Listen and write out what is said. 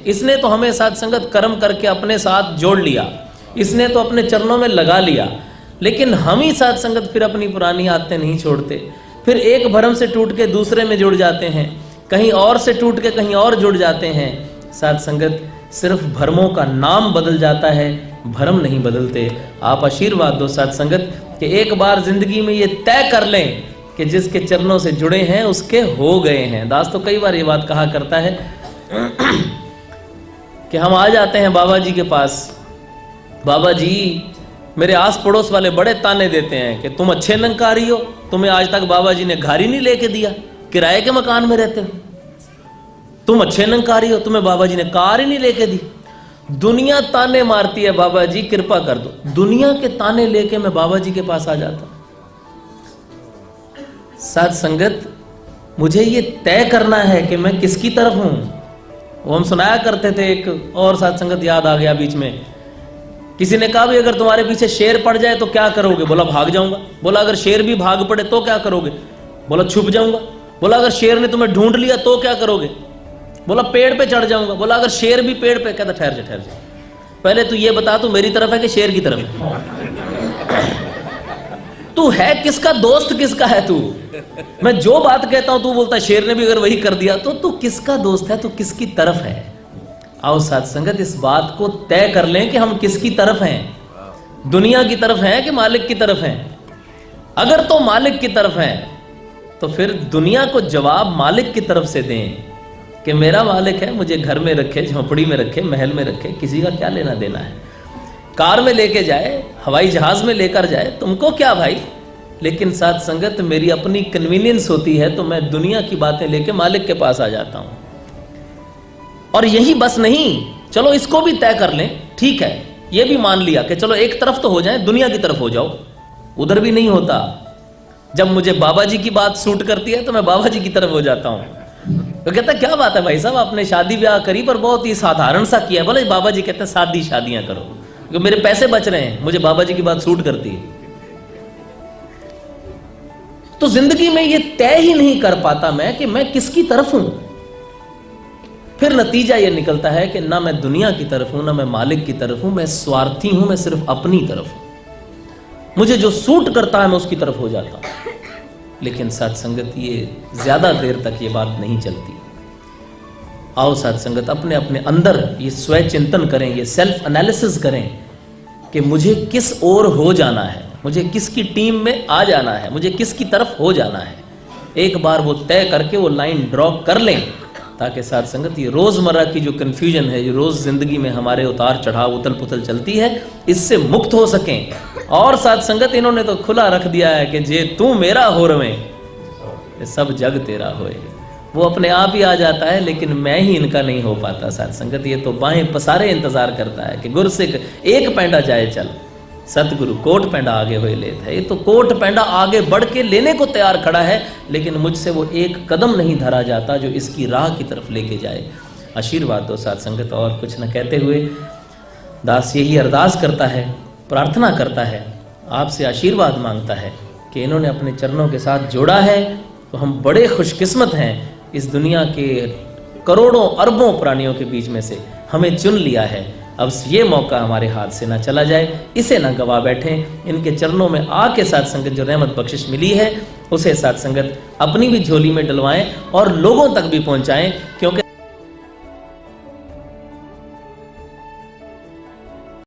इसने तो हमें साथ संगत कर्म करके अपने साथ जोड़ लिया, इसने तो अपने चरणों में लगा लिया, लेकिन हम ही साथ संगत फिर अपनी पुरानी आदतें नहीं छोड़ते। फिर एक भरम से टूट के दूसरे में जुड़ जाते हैं, कहीं और से टूट के कहीं और जुड़ जाते हैं। साथ संगत सिर्फ भरमों का नाम बदल जाता है, भरम नहीं बदलते। आप आशीर्वाद दो साथ संगत कि एक बार जिंदगी में ये तय कर लें कि जिसके चरणों से जुड़े हैं उसके हो गए हैं। दास तो कई बार ये बात कहा करता है कि हम आ जाते हैं बाबा जी के पास, बाबा जी मेरे आस पड़ोस वाले बड़े ताने देते हैं कि तुम अच्छे निरंकारी हो, तुम्हें आज तक बाबा जी ने घर ही नहीं लेके दिया, किराए के मकान में रहते हो, तुम अच्छे निरंकारी हो, तुम्हें बाबा जी ने कार ही नहीं लेके दी। दुनिया ताने मारती है, बाबा जी कृपा कर दो। दुनिया के ताने लेके मैं बाबा जी के पास आ जाता। साथ संगत मुझे ये तय करना है कि मैं किसकी तरफ हूं। वो हम सुनाया करते थे, एक और साथ संगत याद आ गया बीच में। किसी ने कहा भी अगर तुम्हारे पीछे शेर पड़ जाए तो क्या करोगे? बोला भाग जाऊंगा। बोला अगर शेर भी भाग पड़े तो क्या करोगे? बोला छुप जाऊंगा। बोला अगर शेर ने तुम्हें ढूंढ लिया तो क्या करोगे? बोला पेड़ पे चढ़ जाऊंगा। बोला अगर शेर भी पेड़ पे, कहता ठहर जा पहले तू ये बता तू मेरी तरफ है कि शेर की तरफ है? तू है किसका दोस्त, किसका है तू? मैं जो बात कहता हूं तू बोलता है शेर ने भी अगर वही कर दिया तो तू किसका दोस्त है, तू किसकी तरफ है? आओ साथ संगत इस बात को तय कर लें कि हम किसकी तरफ हैं। दुनिया की तरफ हैं कि मालिक की तरफ हैं? अगर तो मालिक की तरफ हैं तो फिर दुनिया को जवाब मालिक की तरफ से दें कि मेरा मालिक है, मुझे घर में रखे, झोंपड़ी में रखे, महल में रखे, किसी का क्या लेना देना है। कार में लेके जाए, हवाई जहाज में लेकर जाए, तुमको क्या भाई। लेकिन साथ संगत मेरी अपनी कन्वीनियंस होती है तो मैं दुनिया की बातें लेके मालिक के पास आ जाता हूं। और यही बस नहीं, चलो इसको भी तय कर लें, ठीक है, ये भी मान लिया कि चलो एक तरफ तो हो जाए, दुनिया की तरफ हो जाओ। उधर भी नहीं होता। जब मुझे बाबा जी की बात सूट करती है तो मैं बाबा जी की तरफ हो जाता हूं। तो कहता क्या बात है भाई साहब, आपने शादी ब्याह करी पर बहुत ही साधारण सा किया। बोले बाबा जी कहते हैं सादी शादियां करो क्योंकि मेरे पैसे बच रहे हैं, मुझे बाबा जी की बात सूट करती है। तो जिंदगी में ये तय ही नहीं कर पाता मैं कि मैं किसकी तरफ हूं। फिर नतीजा ये निकलता है कि ना मैं दुनिया की तरफ हूं, ना मैं मालिक की तरफ हूं, मैं स्वार्थी हूं, मैं सिर्फ अपनी तरफ हूं। मुझे जो सूट करता है मैं उसकी तरफ हो जाता हूं। लेकिन साथ संगत ये ज्यादा देर तक ये बात नहीं चलती। आओ साथ संगत अपने अपने अंदर ये स्वय चिंतन करें, ये सेल्फ एनालिसिस करें कि मुझे किस ओर हो जाना है, मुझे किसकी टीम में आ जाना है, मुझे किसकी तरफ हो जाना है। एक बार वो तय करके वो लाइन ड्रॉ कर लें ताकि साथ संगत ये रोजमर्रा की जो कंफ्यूजन है, जो रोज जिंदगी में हमारे उतार चढ़ाव उथल पुथल चलती है, इससे मुक्त हो सकें। और साथ संगत इन्होंने तो खुला रख दिया है कि जे तू मेरा हो रवे सब जग तेरा होए। वो अपने आप ही आ जाता है लेकिन मैं ही इनका नहीं हो पाता। साथ संगत ये तो बाहें पसारे इंतजार करता है कि गुर से एक पैंडा जाए चल, सतगुरु कोट पैंडा आगे हुए लेत है। ये तो कोट पैंडा आगे बढ़ के लेने को तैयार खड़ा है लेकिन मुझसे वो एक कदम नहीं धरा जाता जो इसकी राह की तरफ लेके जाए। आशीर्वाद दो साथ संगत। और कुछ न कहते हुए दास यही अरदास करता है, प्रार्थना करता है, आपसे आशीर्वाद मांगता है कि इन्होंने अपने चरणों के साथ जोड़ा है तो हम बड़े खुशकिस्मत हैं। इस दुनिया के करोड़ों अरबों प्राणियों के बीच में से हमें चुन लिया है। अब ये मौका हमारे हाथ से ना चला जाए, इसे ना गवा बैठें। इनके चरणों में आके साथ संगत जो रहमत बख्शिश मिली है उसे साथ संगत अपनी भी झोली में डलवाएं और लोगों तक भी पहुंचाएं, क्योंकि